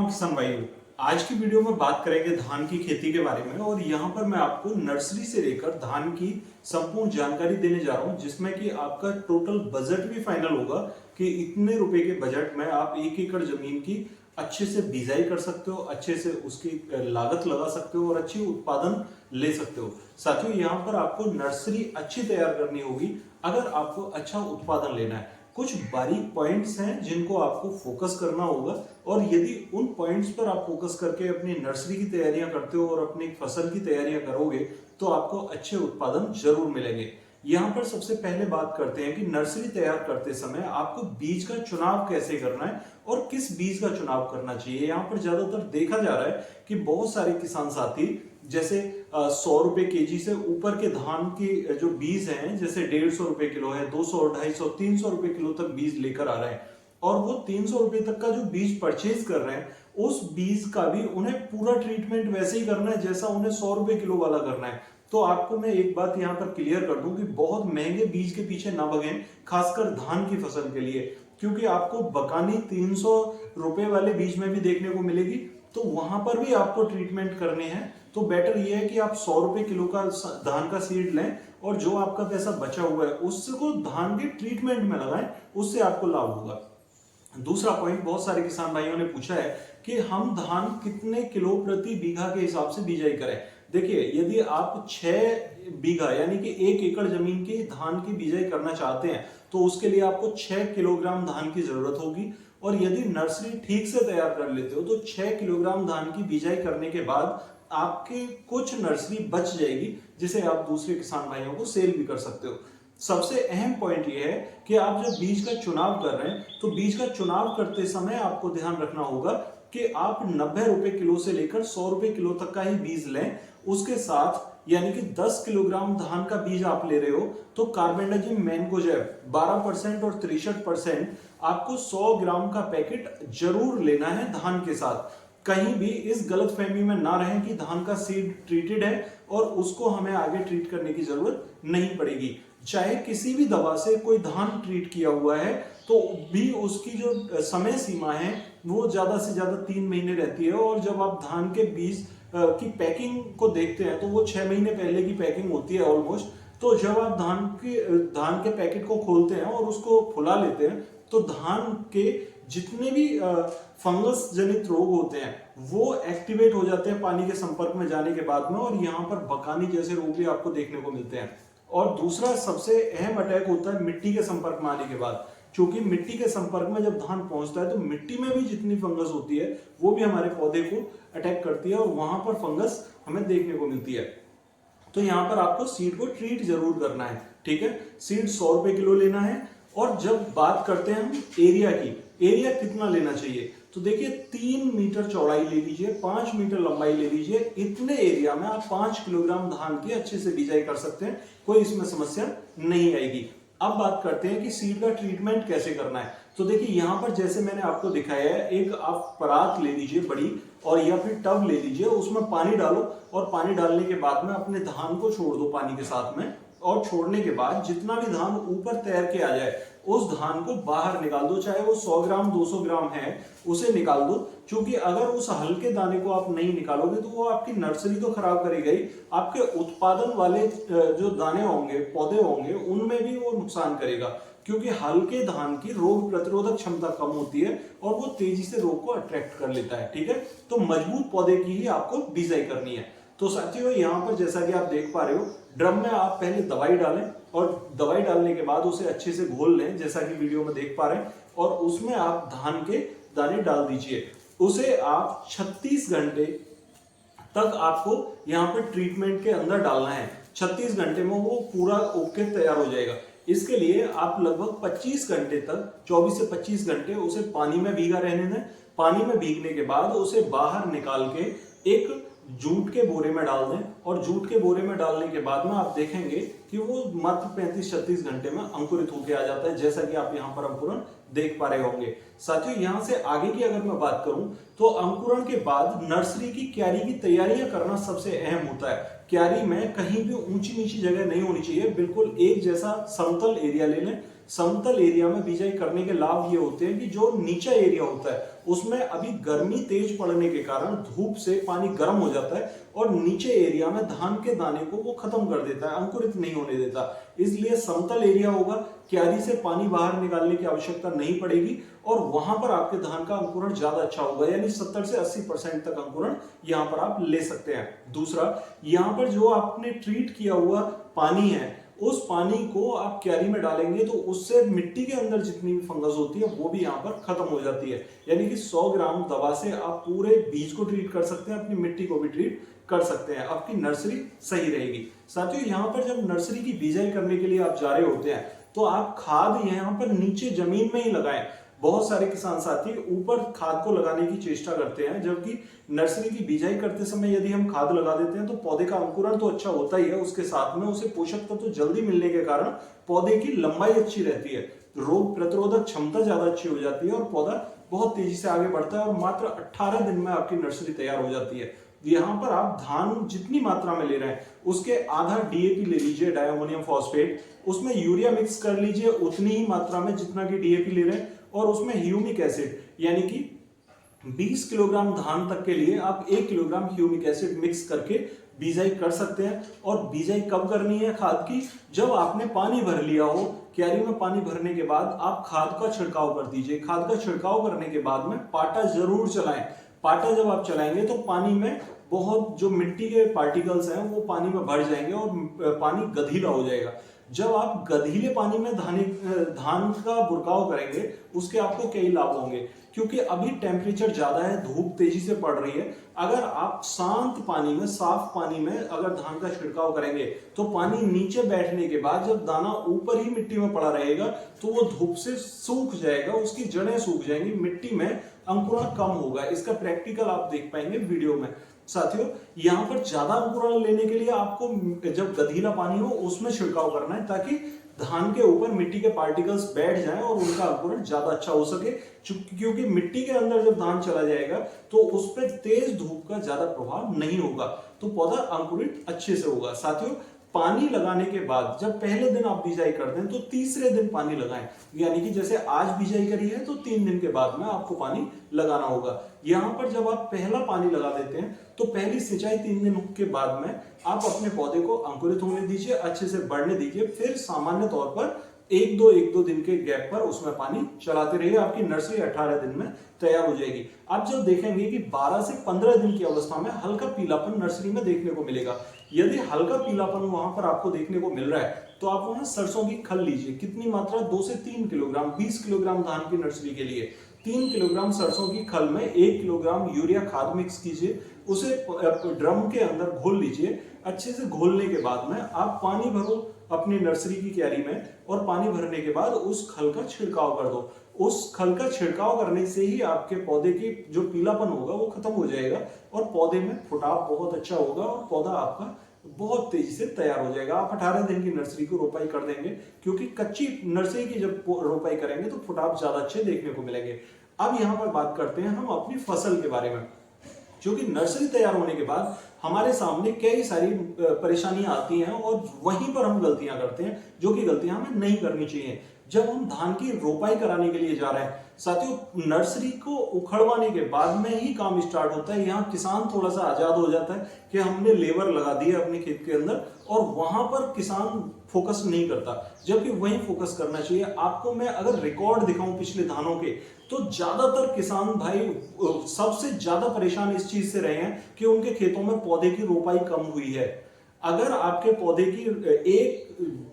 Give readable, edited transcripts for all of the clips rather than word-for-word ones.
राम किसान भाइयों। आज की वीडियो में बात करेंगे धान की खेती के बारे में और यहाँ पर मैं आपको नर्सरी से लेकर धान की संपूर्ण जानकारी देने जा रहा हूँ, जिसमें कि आपका टोटल बजट भी फाइनल होगा कि इतने रुपए के बजट में आप 1 एकड़ जमीन की अच्छे से बिजाई कर सकते हो, अच्छे से उसकी लागत लगा सकते हो और अच्छी उत्पादन ले सकते हो। साथियों, यहाँ पर आपको नर्सरी अच्छी तैयार करनी होगी अगर आपको अच्छा उत्पादन लेना है। कुछ बारीक पॉइंट्स हैं जिनको आपको फोकस करना होगा और यदि उन पॉइंट्स पर आप फोकस करके अपनी नर्सरी की तैयारियां करते हो और अपनी फसल की तैयारियां करोगे तो आपको अच्छे उत्पादन जरूर मिलेंगे। यहाँ पर सबसे पहले बात करते हैं कि नर्सरी तैयार करते समय आपको बीज का चुनाव कैसे करना है और किस बीज का चुनाव करना चाहिए। यहाँ पर ज्यादातर देखा जा रहा है कि बहुत सारे किसान साथी जैसे 100 रुपए केजी से ऊपर के धान के जो बीज हैं, जैसे 150 रुपए किलो है, 200, 250, 300 रुपए किलो तक बीज लेकर आ रहे हैं और वो 300 रुपए तक का जो बीज परचेज कर रहे हैं उस बीज का भी उन्हें पूरा ट्रीटमेंट वैसे ही करना है जैसा उन्हें 100 रुपए किलो वाला करना है। तो आपको मैं एक बात यहाँ पर क्लियर कर दूं कि बहुत महंगे बीज के पीछे ना भगें, खासकर धान की फसल के लिए, क्योंकि आपको बकानी 300 रुपए वाले बीज में भी देखने को मिलेगी, तो वहां पर भी आपको ट्रीटमेंट करने हैं। तो बेटर ये है कि आप 100 रुपए किलो का धान का सीड लें और जो आपका पैसा बचा हुआ है उसको धान के ट्रीटमेंट में लगाएं, उससे आपको लाभ होगा। दूसरा पॉइंट, बहुत सारे किसान भाइयों ने पूछा है कि हम धान कितने किलो प्रति बीघा के हिसाब से बिजाई करें। देखिए, यदि आप 6 बीघा यानी कि 1 एकड़ जमीन की धान की बिजाई करना चाहते हैं तो उसके लिए आपको 6 किलोग्राम धान की जरूरत होगी और यदि नर्सरी ठीक से तैयार कर लेते हो तो 6 किलोग्राम धान की बिजाई करने के बाद आपके कुछ नर्सरी बच जाएगी जिसे आप दूसरे किसान भाइयों को सेल भी कर सकते हो। सबसे अहम पॉइंट यह है कि आप जब बीज का चुनाव कर रहे हैं तो बीज का चुनाव करते समय आपको ध्यान रखना होगा कि आप 90 रुपए किलो से लेकर 100 रुपए किलो तक का ही बीज लें। उसके साथ यानी कि 10 किलोग्राम धान का बीज आप ले रहे हो तो कार्बेंडाजिम मैनकोजेब 12% और 63% आपको 100 ग्राम का पैकेट जरूर लेना है धान के साथ। कहीं भी इस गलतफहमी में ना रहें कि धान का सीड ट्रीटेड है और उसको हमें आगे ट्रीट करने की जरूरत नहीं पड़ेगी। चाहे किसी भी दवा से कोई धान ट्रीट किया हुआ है तो भी उसकी जो समय सीमा है वो ज्यादा से ज्यादा 3 महीने रहती है और जब आप धान के बीज की पैकिंग को देखते हैं तो वो 6 महीने पहले की पैकिंग होती है ऑलमोस्ट। तो जब आप धान के पैकेट को खोलते हैं और उसको फुला लेते हैं तो धान के जितने भी फंगस जनित रोग होते हैं वो एक्टिवेट हो जाते हैं पानी के संपर्क में जाने के बाद में, और यहाँ पर बकानी जैसे रोग भी आपको देखने को मिलते हैं। और दूसरा सबसे अहम अटैक होता है मिट्टी के संपर्क में आने के बाद, क्योंकि मिट्टी के संपर्क में जब धान पहुंचता है तो मिट्टी में भी जितनी फंगस होती है वो भी हमारे पौधे को अटैक करती है और वहां पर फंगस हमें देखने को मिलती है। तो यहाँ पर आपको सीड को ट्रीट जरूर करना है, ठीक है। सीड 100 रुपए किलो लेना है। और जब बात करते हैं हम एरिया की, एरिया कितना लेना चाहिए, तो देखिए 3 मीटर चौड़ाई ले लीजिए, 5 मीटर लंबाई ले लीजिए। इतने एरिया में आप 5 किलोग्राम धान की अच्छे से बिजाई कर सकते हैं, कोई इसमें समस्या नहीं आएगी। अब बात करते हैं कि सीड का ट्रीटमेंट कैसे करना है। तो देखिए यहाँ पर जैसे मैंने आपको दिखाया है, एक आप परात ले लीजिए बड़ी और या फिर टब ले लीजिए, उसमें पानी डालो और पानी डालने के बाद में अपने धान को छोड़ दो पानी के साथ में, और छोड़ने के बाद जितना भी धान ऊपर तैर के आ जाए उस धान को बाहर निकाल दो, चाहे वो 100 ग्राम 200 ग्राम है उसे निकाल दो। क्योंकि अगर उस हल्के दाने को आप नहीं निकालोगे तो वो आपकी नर्सरी तो खराब करेगा ही, आपके उत्पादन वाले जो दाने होंगे, पौधे होंगे, उनमें भी वो नुकसान करेगा, क्योंकि हल्के धान की रोग प्रतिरोधक क्षमता कम होती है और वो तेजी से रोग को अट्रैक्ट कर लेता है, ठीक है। तो मजबूत पौधे की ही आपको बिजाई करनी है। तो साथियों, यहाँ पर जैसा कि आप देख पा रहे हो, ड्रम में आप पहले दवाई डालें और दवाई डालने के बाद उसे अच्छे से घोल लें, जैसा कि वीडियो में देख पा रहे हैं, और उसमें आप धान के दाने डाल दीजिए। उसे आप 36 घंटे तक आपको यहाँ पर ट्रीटमेंट के अंदर डालना है। 36 घंटे में वो पूरा ओके तैयार हो जाएगा। इसके लिए आप लगभग 25 घंटे तक, 24 से 25 घंटे उसे पानी में भीगा रहने दें। पानी में भीगने के बाद उसे बाहर निकाल के एक जूट के बोरे में डाल दें, और जूट के बोरे में डालने के बाद में आप देखेंगे कि वो मात्र 35-36 घंटे में अंकुरित होकर आ जाता है, जैसा कि आप यहाँ पर अंकुरण देख पा रहे होंगे। साथियों, यहाँ से आगे की अगर मैं बात करूं तो अंकुरण के बाद नर्सरी की क्यारी की तैयारियां करना सबसे अहम होता है। क्यारी में कहीं भी ऊंची नीची जगह नहीं होनी चाहिए, बिल्कुल एक जैसा समतल एरिया ले लें समतल एरिया में बिजाई करने के लाभ ये होते हैं कि जो नीचा एरिया होता है उसमें अभी गर्मी तेज पड़ने के कारण धूप से पानी गर्म हो जाता है और नीचे एरिया में धान के दाने को वो खत्म कर देता है, अंकुरित नहीं होने देता। इसलिए समतल एरिया होगा, क्यारी से पानी बाहर निकालने की आवश्यकता नहीं पड़ेगी और वहां पर आपके धान का अंकुरण ज्यादा अच्छा होगा, यानी 70 से 80% तक अंकुरण यहां पर आप ले सकते हैं। दूसरा, यहां पर जो आपने ट्रीट किया हुआ पानी है उस पानी को आप क्यारी में डालेंगे तो उससे मिट्टी के अंदर जितनी भी फंगस होती है वो भी यहाँ पर खत्म हो जाती है, यानी कि 100 ग्राम दवा से आप पूरे बीज को ट्रीट कर सकते हैं, अपनी मिट्टी को भी ट्रीट कर सकते हैं, आपकी नर्सरी सही रहेगी। साथियों, यहाँ पर जब नर्सरी की बिजाई करने के लिए आप जा रहे होते हैं तो आप खाद यहाँ पर नीचे जमीन में ही लगाएं। बहुत सारे किसान साथी ऊपर खाद को लगाने की चेष्टा करते हैं, जबकि नर्सरी की बिजाई करते समय यदि हम खाद लगा देते हैं तो पौधे का अंकुरण तो अच्छा होता ही है, उसके साथ में उसे पोषक तत्व तो जल्दी मिलने के कारण पौधे की लंबाई अच्छी रहती है, रोग प्रतिरोधक क्षमता ज्यादा अच्छी हो जाती है और पौधा बहुत तेजी से आगे बढ़ता है और मात्र 18 दिन में आपकी नर्सरी तैयार हो जाती है। यहाँ पर आप धान जितनी मात्रा में ले रहे हैं उसके आधा डीएपी ले लीजिए, डायमोनियम फॉस्फेट, उसमें यूरिया मिक्स कर लीजिए उतनी ही मात्रा में जितना कि डीएपी ले रहे हैं, और उसमें ह्यूमिक एसिड यानी कि 20 किलोग्राम धान तक के लिए आप 1 किलोग्राम ह्यूमिक एसिड मिक्स करके बिजाई कर सकते हैं। और बिजाई कब करनी है खाद की? जब आपने पानी भर लिया हो, क्यारी में पानी भरने के बाद आप खाद का छिड़काव कर दीजिए। खाद का छिड़काव करने के बाद में पाटा जरूर चलाएं। पाटा जब आप चलाएंगे तो पानी में बहुत जो मिट्टी के पार्टिकल्स हैं वो पानी में भर जाएंगे और पानी गधीला हो जाएगा। जब आप गधीले पानी में धान का बुरकाव करेंगे उसके आपको कई लाभ होंगे, क्योंकि अभी टेम्परेचर ज्यादा है, धूप तेजी से पड़ रही है। अगर आप शांत पानी में, साफ पानी में अगर धान का छिड़काव करेंगे तो पानी नीचे बैठने के बाद जब दाना ऊपर ही मिट्टी में पड़ा रहेगा तो वो धूप से सूख जाएगा, उसकी जड़ें सूख जाएंगी, मिट्टी में अंकुरण कम होगा। इसका प्रैक्टिकल आप देख पाएंगे वीडियो में। साथियों, यहाँ पर ज्यादा अंकुरण लेने के लिए आपको जब गधीला पानी हो उसमें छिड़काव करना है, ताकि धान के ऊपर मिट्टी के पार्टिकल्स बैठ जाएं और उनका अंकुरण ज्यादा अच्छा हो सके। क्योंकि मिट्टी के अंदर जब धान चला जाएगा तो उस पर तेज धूप का ज्यादा प्रभाव नहीं होगा, तो पौधा अंकुरित अच्छे से होगा। साथियों, पानी लगाने के बाद जब पहले दिन आप बिजाई करते हैं तो तीसरे दिन पानी लगाएं, यानी कि जैसे आज बिजाई करी है तो 3 दिन के बाद में आपको पानी लगाना होगा। यहाँ पर जब आप पहला पानी लगा देते हैं तो पहली सिंचाई 3 दिन के बाद में आप अपने पौधे को अंकुरित होने दीजिए, अच्छे से बढ़ने दीजिए, फिर सामान्य तौर पर 1-2 दिन के गैप पर उसमें पानी चलाते रहिए। आपकी नर्सरी 18 दिन में तैयार हो जाएगी। आप जब देखेंगे कि 12 से 15 दिन की अवस्था में हल्का पीलापन नर्सरी में देखने को मिलेगा। यदि हल्का पीलापन वहां पर आपको देखने को मिल रहा है तो आप वहां सरसों की खल लीजिए। कितनी मात्रा? 2 से 3 किलोग्राम। 20 किलोग्राम धान की नर्सरी के लिए 3 किलोग्राम सरसों की खल में 1 किलोग्राम यूरिया खाद मिक्स कीजिए, उसे ड्रम के अंदर घोल लीजिए। अच्छे से घोलने के बाद में आप पानी भरो अपनी नर्सरी की क्यारी में, और पानी भरने के बाद उस खल का छिड़काव कर दो। उस खल का छिड़काव करने से ही आपके पौधे की जो पीलापन होगा वो खत्म हो जाएगा और पौधे में फुटाव बहुत अच्छा होगा और पौधा आपका बहुत तेजी से तैयार हो जाएगा। आप 18 दिन की नर्सरी को रोपाई कर देंगे, क्योंकि कच्ची नर्सरी की जब रोपाई करेंगे तो फुटाव ज्यादा अच्छे देखने को मिलेंगे। अब यहाँ पर बात करते हैं हम अपनी फसल के बारे में। क्योंकि नर्सरी तैयार होने के बाद हमारे सामने कई सारी परेशानियां आती हैं और वहीं पर हम गलतियां करते हैं, जो कि गलतियां हमें नहीं करनी चाहिए। जब हम धान की रोपाई कराने के लिए जा रहे हैं साथियों, नर्सरी को उखड़वाने के बाद में ही काम स्टार्ट होता है। यहाँ किसान थोड़ा सा आजाद हो जाता है कि हमने लेबर लगा दी है अपने खेत के अंदर, और वहां पर किसान फोकस नहीं करता, जबकि वहीं फोकस करना चाहिए। आपको मैं अगर रिकॉर्ड दिखाऊं पिछले धानों के, तो ज्यादातर किसान भाई सबसे ज्यादा परेशान इस चीज से रहे हैं कि उनके खेतों में पौधे की रोपाई कम हुई है। अगर आपके पौधे की एक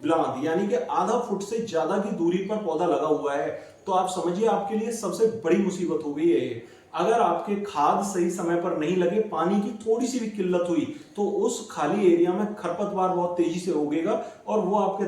ब्लांद यानी कि आधा फुट से ज्यादा की दूरी पर पौधा लगा हुआ है तो आप समझिए आपके लिए सबसे बड़ी मुसीबत हो गई है ये। अगर आपके खाद सही समय पर नहीं लगे, पानी की थोड़ी सी भी किल्लत हुई, तो उस खाली एरिया में खरपतवार बहुत तेजी से उगेगा और वो आपके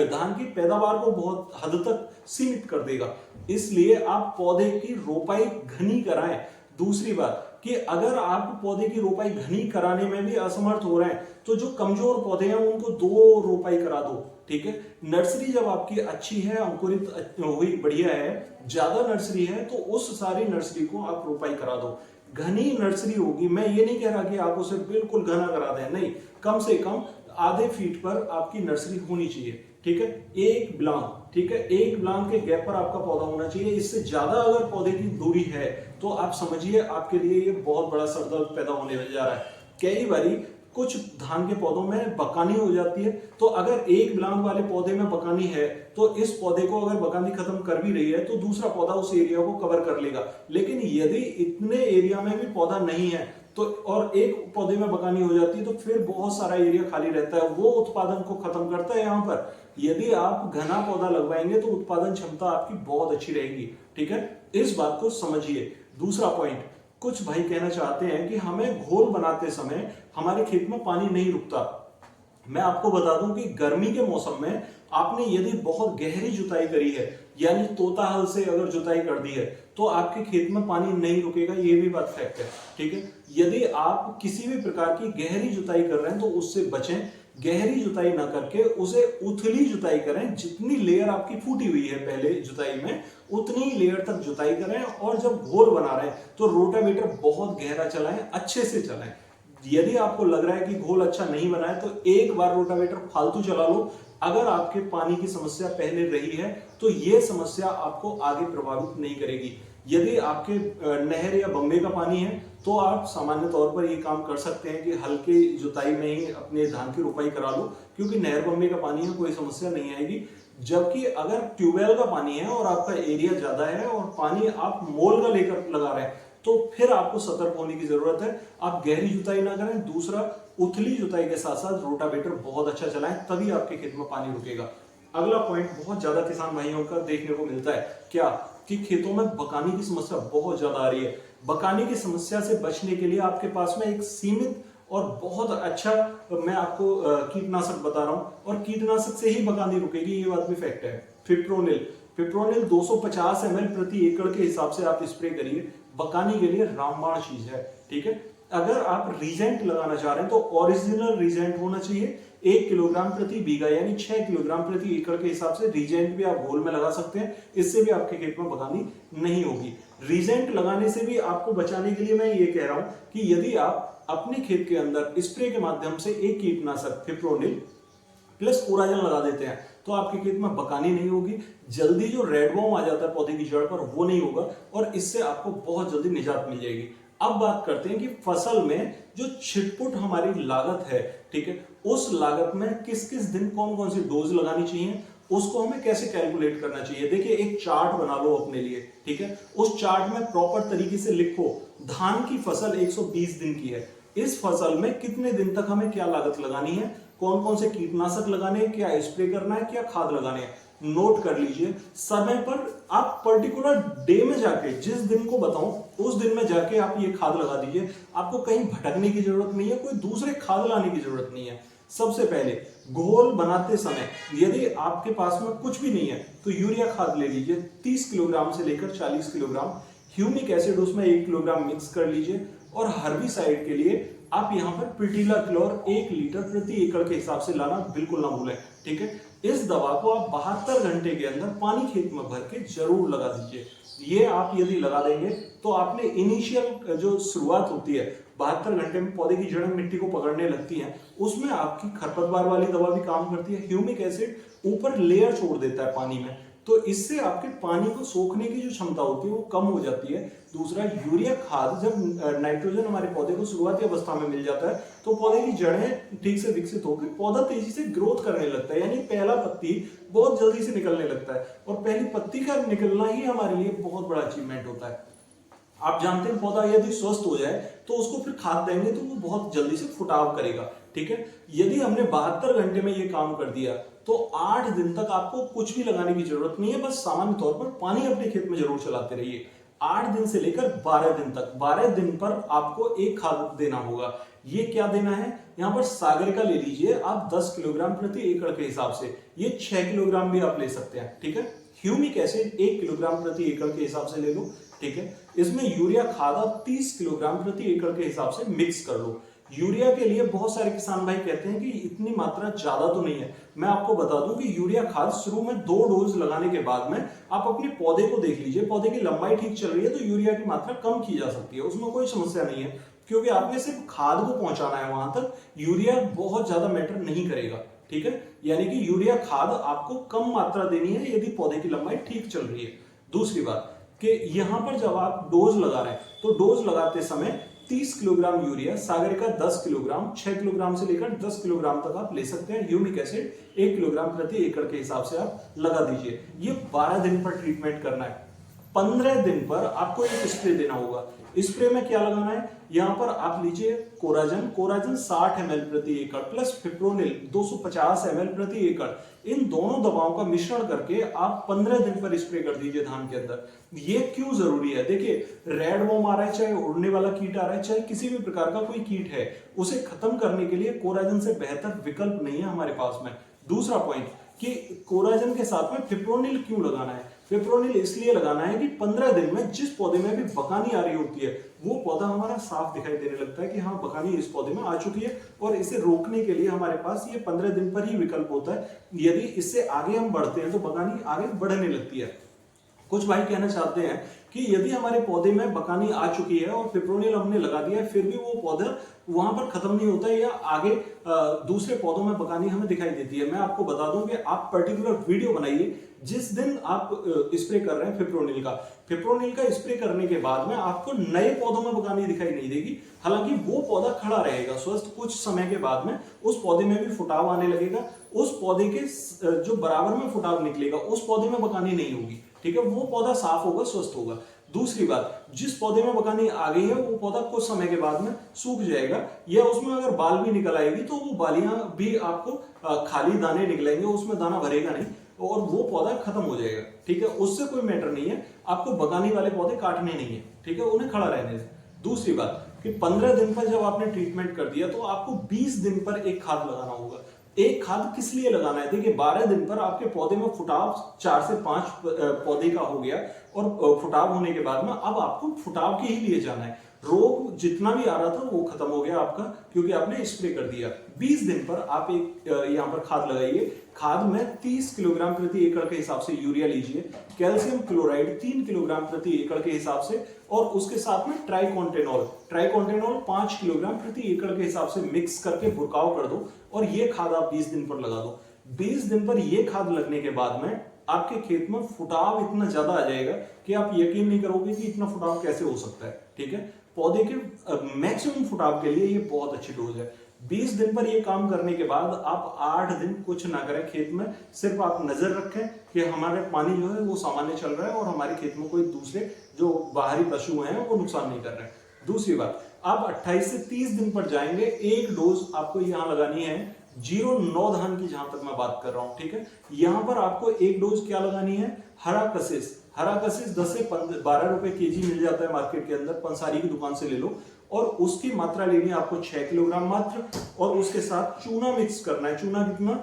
धान की पैदावार को बहुत हद तक सीमित कर देगा। इसलिए आप पौधे की रोपाई घनी कराएं। दूसरी बात कि अगर आप पौधे की रोपाई घनी कराने में भी असमर्थ हो रहे हैं तो जो कमजोर पौधे हैं उनको 2 रोपाई करा दो, ठीक है। नर्सरी जब आपकी अच्छी है, अंकुरित हुई, बढ़िया है, ज्यादा नर्सरी है, तो उस सारी नर्सरी को आप रोपाई करा दो। घनी नर्सरी होगी, मैं ये नहीं कह रहा कि आप उसे बिल्कुल घना करा दें, नहीं, कम से कम आधे फीट पर आपकी नर्सरी होनी चाहिए। ठीक है, एक ब्लांक, ठीक है, एक ब्लांक के गैप पर आपका पौधा होना चाहिए। इससे ज्यादा अगर पौधे की दूरी है तो आप समझिए आपके लिए ये बहुत बड़ा सरदर्द पैदा होने जा रहा है। कई बारी कुछ धान के पौधों में बकानी हो जाती है, तो अगर एक ब्लांक वाले पौधे में बकानी है तो इस पौधे को अगर बकानी खत्म कर भी रही है तो दूसरा पौधा उस एरिया को कवर कर लेगा। लेकिन यदि इतने एरिया में भी पौधा नहीं है तो और एक पौधे में बकानी हो जाती है तो फिर बहुत सारा एरिया खाली रहता है, वो उत्पादन को खत्म करता है। यहाँ पर यदि आप घना पौधा लगवाएंगे तो उत्पादन क्षमता आपकी बहुत अच्छी रहेगी, ठीक है, इस बात को समझिए। दूसरा पॉइंट, कुछ भाई कहना चाहते हैं कि हमें घोल बनाते समय हमारे खेत में पानी नहीं रुकता। मैं आपको बता दूं कि गर्मी के मौसम में आपने यदि बहुत गहरी जुताई करी है, यानी तोता हल से अगर जुताई कर दी है, तो आपके खेत में पानी नहीं रुकेगा, ये भी बात फैक्ट है, ठीक है। यदि आप किसी भी प्रकार की गहरी जुताई कर रहे हैं तो उससे बचें। गहरी जुताई ना करके उसे उथली जुताई करें। जितनी लेयर आपकी फूटी हुई है पहले जुताई में, उतनी लेयर तक जुताई करें। और जब घोल बना रहे हैं तो रोटावेटर बहुत गहरा चलाएं, अच्छे से चलाएं। यदि आपको लग रहा है कि घोल अच्छा नहीं बना है तो एक बार रोटावेटर फालतू चला लो। अगर आपके पानी की समस्या पहले रही है तो यह समस्या आपको आगे प्रभावित नहीं करेगी। यदि आपके नहर या बम्बे का पानी है तो आप सामान्य तौर पर ये काम कर सकते हैं कि हल्के जुताई में ही अपने धान की रोपाई करा लो, क्योंकि नहर बम्बे का पानी है, कोई समस्या नहीं आएगी। जबकि अगर ट्यूबवेल का पानी है और आपका एरिया ज्यादा है और पानी आप मोल का लेकर लगा रहे हैं तो फिर आपको सतर्क होने की जरूरत है। आप गहरी जुताई ना करें। दूसरा, उथली जुताई के साथ साथ रोटावेटर बहुत अच्छा चलाएं, तभी आपके खेत में पानी रुकेगा। अगला पॉइंट बहुत ज्यादा किसान भाइयों का देखने को मिलता है, क्या कि खेतों में बकानी की समस्या बहुत ज्यादा आ रही है। बकानी की समस्या से बचने के लिए आपके पास में एक सीमित और बहुत अच्छा मैं आपको कीटनाशक बता रहा हूं, और कीटनाशक से ही बकानी रुकेगी, ये बात भी फैक्ट है। फिप्रोनिल 250 ml प्रति एकड़ के हिसाब से आप स्प्रे करिए। बकानी के लिए रामबाण चीज है, ठीक है। अगर आप रीजेंट लगाना चाह रहे हैं तो ओरिजिनल रीजेंट होना चाहिए। 1 किलोग्राम प्रति बीघा यानी 6 किलोग्राम प्रति एकड़ के हिसाब से रीजेंट भी आप घोल में लगा सकते हैं। इससे भी आपके खेत में बकानी नहीं होगी। रीजेंट लगाने से भी आपको बचाने के लिए मैं ये कह रहा हूं कि यदि आप अपने खेत के अंदर स्प्रे के माध्यम से एक कीटनाशक फिप्रोनिल प्लस कोराजन लगा देते हैं तो आपके खेत में बकानी नहीं होगी। जल्दी जो रेड वॉर्म आ जाता है पौधे की जड़ पर वो नहीं होगा, और इससे आपको बहुत जल्दी निजात मिल जाएगी। अब बात करते हैं कि फसल में जो छिटपुट हमारी लागत है, ठीक है, उस लागत में किस किस दिन कौन कौन सी डोज लगानी चाहिए, उसको हमें कैसे कैलकुलेट करना चाहिए। देखिए, एक चार्ट बना लो अपने लिए, ठीक है। उस चार्ट में प्रॉपर तरीके से लिखो धान की फसल 120 दिन की है, इस फसल में कितने दिन तक हमें क्या लागत लगानी है, कौन कौन से कीटनाशक लगाने हैं, क्या स्प्रे करना है, क्या खाद लगाने हैं, नोट कर लीजिए। समय पर आप पर्टिकुलर डे में जाके, जिस दिन को बताऊं उस दिन में जाके आप ये खाद लगा दीजिए। आपको कहीं भटकने की जरूरत नहीं है, कोई दूसरे खाद लाने की जरूरत नहीं है। सबसे पहले घोल बनाते समय यदि आपके पास में कुछ भी नहीं है तो यूरिया खाद ले लीजिए 30 किलोग्राम से लेकर 40 किलोग्राम। ह्यूमिक एसिड उसमें 1 किलोग्राम मिक्स कर लीजिए। और हर्बिसाइड के लिए आप यहाँ पर पिटिला क्लोर 1 लीटर प्रति एकड़ के हिसाब से लाना बिल्कुल ना भूलें, ठीक है। इस दवा को आप 72 घंटे के अंदर पानी खेत में भर के जरूर लगा दीजिए। ये आप यदि लगा देंगे तो आपने इनिशियल जो शुरुआत होती है 72 घंटे में पौधे की जड़ें मिट्टी को पकड़ने लगती हैं, उसमें आपकी खरपतवार वाली दवा भी काम करती है। ह्यूमिक एसिड ऊपर लेयर छोड़ देता है पानी में, तो इससे आपके पानी को सोखने की जो क्षमता होती है वो कम हो जाती है। दूसरा, यूरिया खाद, जब नाइट्रोजन हमारे पौधे को शुरुआती अवस्था में मिल जाता है तो पौधे की जड़ें ठीक से विकसित होकर पौधा तेजी से ग्रोथ करने लगता है, यानी पहला पत्ती बहुत जल्दी से निकलने लगता है। और पहली पत्ती का निकलना ही हमारे लिए बहुत बड़ा अचीवमेंट होता है। आप जानते हैं पौधा यदि स्वस्थ हो जाए तो उसको फिर खाद देंगे तो वो बहुत जल्दी से फुटाव करेगा, ठीक है। यदि हमने 72 घंटे में ये काम कर दिया तो 8 दिन तक आपको कुछ भी लगाने की जरूरत नहीं है, बस सामान्य तौर पर पानी अपने खेत में जरूर चलाते रहिए। 8 दिन से लेकर 12 दिन तक, 12 दिन पर आपको एक खाद देना होगा। ये क्या देना है, यहाँ पर सागरिका ले लीजिए आप 10 किलोग्राम प्रति एकड़ के हिसाब से, ये 6 किलोग्राम भी आप ले सकते हैं, ठीक है। ह्यूमिक एसिड 1 किलोग्राम प्रति एकड़ के हिसाब से ले लो, ठीक है। इसमें यूरिया खाद आप 30 किलोग्राम प्रति एकड़ के हिसाब से मिक्स कर लो। यूरिया के लिए बहुत सारे किसान भाई कहते हैं कि इतनी मात्रा ज्यादा तो नहीं है। मैं आपको बता दूं कि यूरिया खाद शुरू में 2 डोज लगाने के बाद में आप अपने पौधे को देख लीजिए, पौधे की लंबाई ठीक चल रही है तो यूरिया की मात्रा कम की जा सकती है, उसमें कोई समस्या नहीं है, क्योंकि आपने सिर्फ खाद को पहुंचाना है वहां तक। यूरिया बहुत ज्यादा मैटर नहीं करेगा, ठीक है। यानी कि यूरिया खाद आपको कम मात्रा देनी है यदि पौधे की लंबाई ठीक चल रही है। दूसरी बात कि यहां पर जब आप डोज लगा रहे हैं तो डोज लगाते समय 30 kilogram urea, Sagarika 10 kilogram, 6 kilogram से लेकर 10 किलोग्राम तक आप ले सकते हैं। ह्यूमिक एसिड 1 किलोग्राम प्रति एकड़ के हिसाब से आप लगा दीजिए। ये 12 दिन पर ट्रीटमेंट करना है। 15 दिन पर आपको एक स्प्रे देना होगा। स्प्रे में क्या लगाना है, यहां पर आप लीजिए कोराजन 60 ml प्रति एकड़ प्लस फिप्रोनिल 250 ml प्रति एकड़। इन दोनों दवाओं का मिश्रण करके आप 15 दिन पर स्प्रे कर दीजिए धान के अंदर। ये क्यों जरूरी है, देखिए रेड वॉर्म आ रहा है, चाहे उड़ने वाला कीट आ रहा है, चाहे किसी भी प्रकार का कोई कीट है, उसे खत्म करने के लिए कोराजन से बेहतर विकल्प नहीं है हमारे पास में। दूसरा पॉइंट कि कोराजन के साथ में फिप्रोनिल क्यों लगाना है। फिप्रोनिल इसलिए लगाना है कि 15 दिन में जिस पौधे में भी बकानी आ रही होती है वो पौधा हमारा साफ दिखाई देने लगता है कि हाँ बकानी इस पौधे में आ चुकी है, और इसे रोकने के लिए हमारे पास ये 15 दिन पर ही विकल्प होता है। यदि इससे आगे हम बढ़ते हैं तो बकानी आगे बढ़ने लगती है। कुछ भाई कहना चाहते हैं कि यदि हमारे पौधे में बकानी आ चुकी है और फिप्रोनिल हमने लगा दिया है फिर भी वो पौधा वहां पर खत्म नहीं होता है या आगे दूसरे पौधों में बकानी हमें दिखाई देती है, मैं आपको बता दूं कि आप पर्टिकुलर वीडियो बनाइए जिस दिन आप स्प्रे कर रहे हैं फिप्रोनिल का स्प्रे करने के बाद में आपको नए पौधों में बकानी दिखाई नहीं देगी। हालांकि वो पौधा खड़ा रहेगा स्वस्थ, कुछ समय के बाद में उस पौधे में भी फुटाव आने लगेगा, उस पौधे के जो बराबर में फुटाव निकलेगा उस पौधे में बकानी नहीं होगी, ठीक है, वो पौधा साफ होगा, स्वस्थ होगा। दूसरी बात, जिस पौधे में बकानी आ गई है वो पौधा कुछ समय के बाद में सूख जाएगा, या उसमें अगर बाल भी निकल आएगी तो वो बालियां भी आपको खाली दाने निकलेंगे, उसमें दाना भरेगा नहीं और वो पौधा खत्म हो जाएगा, ठीक है, उससे कोई मैटर नहीं है। आपको बगानी वाले पौधे काटने नहीं है, ठीक है, उन्हें खड़ा रहने से। दूसरी बात कि 15 दिन पर जब आपने ट्रीटमेंट कर दिया तो आपको 20 दिन पर एक खाद लगाना होगा। एक खाद किस लिए लगाना है, देखिए 12 दिन पर आपके पौधे में फुटाव 4 से 5 पौधे का हो गया और फुटाव होने के बाद में अब आपको फुटाव के ही लिए जाना है। रोग जितना भी आ रहा था वो खत्म हो गया आपका, क्योंकि आपने स्प्रे कर दिया। 20 दिन पर आप एक यहां पर खाद लगाइए। खाद में 30 किलोग्राम प्रति एकड़ के हिसाब से यूरिया लीजिए, कैल्शियम क्लोराइड 3 किलोग्राम प्रति एकड़ के हिसाब से, और उसके साथ में ट्राइकोंटेनॉल 5 किलोग्राम प्रति एकड़ के हिसाब से मिक्स करके बुरकाव कर दो और ये खाद आप 20 दिन पर लगा दो। 20 दिन पर ये खाद लगने के बाद में आपके खेत में फुटाव इतना ज्यादा आ जाएगा कि आप यकीन नहीं करोगे कि इतना फुटाव कैसे हो सकता है, ठीक है। पौधे के मैक्सिमम फुटाव के लिए ये बहुत अच्छी डोज है। 20 दिन पर ये काम करने के बाद आप 8 दिन कुछ ना करें खेत में, सिर्फ आप नजर रखें कि हमारे पानी जो है वो सामान्य चल रहा है और हमारे खेत में कोई दूसरे जो बाहरी पशु हैं वो नुकसान नहीं कर रहे हैं। दूसरी बात, आप 28 से 30 दिन पर जाएंगे, एक डोज आपको यहां लगानी है 09 धान की, जहां तक मैं बात कर रहा हूं, ठीक है। यहां पर आपको एक डोज क्या लगानी है, हरा कशिश 10 से 12 रुपए केजी मिल जाता है मार्केट के अंदर, पंसारी की दुकान से ले लो, और उसकी मात्रा लेनी है आपको 6 किलोग्राम मात्र, और उसके साथ चूना मिक्स करना है। चूना कितना,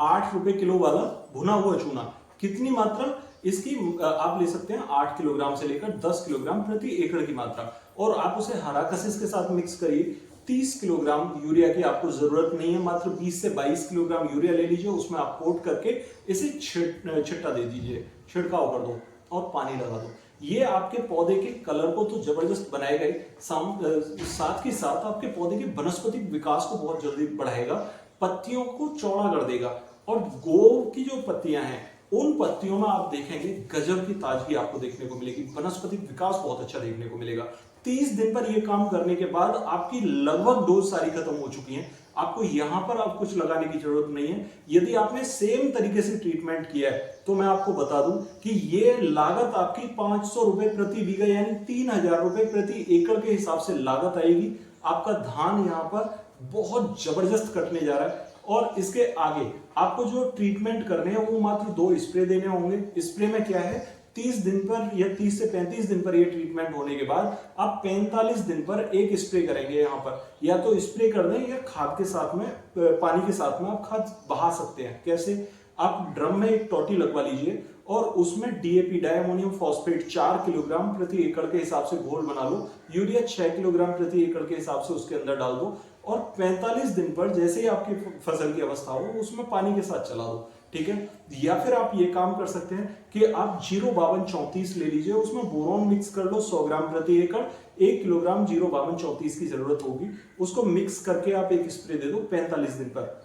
8 रुपए किलो वाला भुना हुआ चूना। कितनी मात्रा इसकी आप ले सकते हैं 8 किलोग्राम से लेकर 10 किलोग्राम प्रति एकड़ की मात्रा, और आप उसे हरा कशिश के साथ मिक्स करिए। 30 किलोग्राम यूरिया की आपको जरूरत नहीं है, मात्र 20 से 22 किलोग्राम यूरिया ले लीजिए, उसमें आप कोट करके इसे छिट्टा दे दीजिए, छिड़काव कर दो और पानी लगा दो। ये आपके पौधे के कलर को तो जबरदस्त बनाएगा ही, साथ ही साथ आपके पौधे के वनस्पतिक विकास को बहुत जल्दी बढ़ाएगा, पत्तियों को चौड़ा कर देगा, और गोव की जो पत्तियां हैं उन पत्तियों में आप देखेंगे गजब की ताजगी आपको देखने को मिलेगी, वनस्पतिक विकास बहुत अच्छा देखने को मिलेगा। 30 दिन पर यह काम करने के बाद आपकी लगभग डोज सारी खत्म हो चुकी हैं, आपको यहां पर अब कुछ लगाने की जरूरत नहीं है। यदि आपने सेम तरीके से ट्रीटमेंट किया है तो मैं आपको बता दूं कि ये लागत आपकी 500 रुपए प्रति बीघा यानी 3000 रुपए प्रति एकड़ के हिसाब से लागत आएगी। आपका धान यहां पर बहुत जबरदस्त कटने जा रहा है, और इसके आगे आपको जो ट्रीटमेंट करने हैं वो मात्र 2 स्प्रे देने होंगे। स्प्रे में क्या है, 30 दिन पर या 30 से 35 दिन पर ये ट्रीटमेंट होने के बाद आप 45 दिन पर एक स्प्रे करेंगे। यहाँ पर या तो स्प्रे कर दें या खाद के साथ में, पानी के साथ में आप खाद बहा सकते हैं। कैसे, आप ड्रम में एक टोटी लगवा लीजिए और उसमें डीएपी डायमोनियम फॉस्फेट 4 किलोग्राम प्रति एकड़ के हिसाब से घोल बना लो, यूरिया 6 किलोग्राम प्रति एकड़ के हिसाब से उसके अंदर डाल दो, और 45 दिन पर जैसे ही आपकी फसल की अवस्था हो उसमें पानी के साथ चला दो, ठीक है। या फिर आप ये काम कर सकते हैं कि आप 05234 ले लीजिए, उसमें बोरोन मिक्स कर लो 100 ग्राम प्रति एकड़, 1 किलोग्राम 05234 की जरूरत होगी, उसको मिक्स करके आप एक स्प्रे दे दो 45 दिन पर,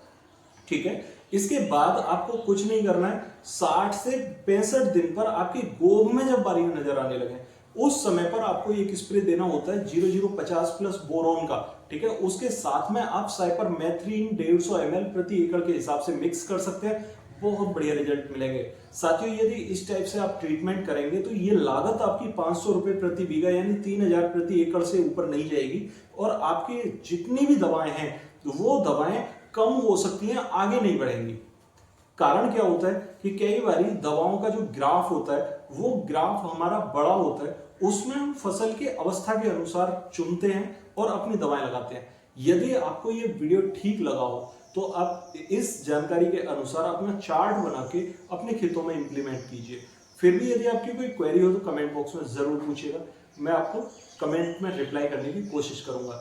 ठीक है। इसके बाद आपको कुछ नहीं करना है। 60 से 65 दिन पर आपकी गोभ में जब बारियां नजर आने लगे, उस समय पर आपको एक स्प्रे देना होता है 0050 प्लस बोरॉन का। ठीक है, उसके साथ में आप साइपरमेथ्रिन 150 ml प्रति एकड़ के हिसाब से मिक्स कर सकते हैं। बहुत बढ़िया रिजल्ट मिलेंगे। साथियों, यदि इस टाइप से आप ट्रीटमेंट करेंगे तो ये लागत आपकी 500 रुपए प्रति बीघा यानी 3000 प्रति एकड़ से ऊपर नहीं जाएगी, और आपकी जितनी भी दवाएं हैं वो दवाएं कम हो सकती हैं, आगे नहीं बढ़ेंगी। कारण क्या होता है कि कई बार दवाओं का जो ग्राफ होता है वो ग्राफ हमारा बड़ा होता है, उसमें हम फसल की अवस्था के अनुसार चुनते हैं और अपनी दवाएं लगाते हैं। यदि आपको ये वीडियो ठीक लगा हो तो आप इस जानकारी के अनुसार अपना चार्ट बना के अपने खेतों में इंप्लीमेंट कीजिए। फिर भी यदि आपकी कोई क्वेरी हो तो कमेंट बॉक्स में जरूर पूछिएगा, मैं आपको कमेंट में रिप्लाई करने की कोशिश करूंगा।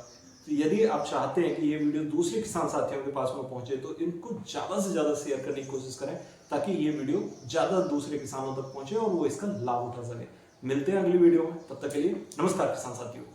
तो यदि आप चाहते हैं कि ये वीडियो दूसरे किसान साथियों के पास में पहुंचे तो इनको ज्यादा से ज्यादा शेयर करने की कोशिश करें, ताकि ये वीडियो ज्यादा दूसरे किसानों तक पहुंचे और वो इसका लाभ उठा सके। मिलते हैं अगली वीडियो में, तब तक के लिए नमस्कार किसान साथियों।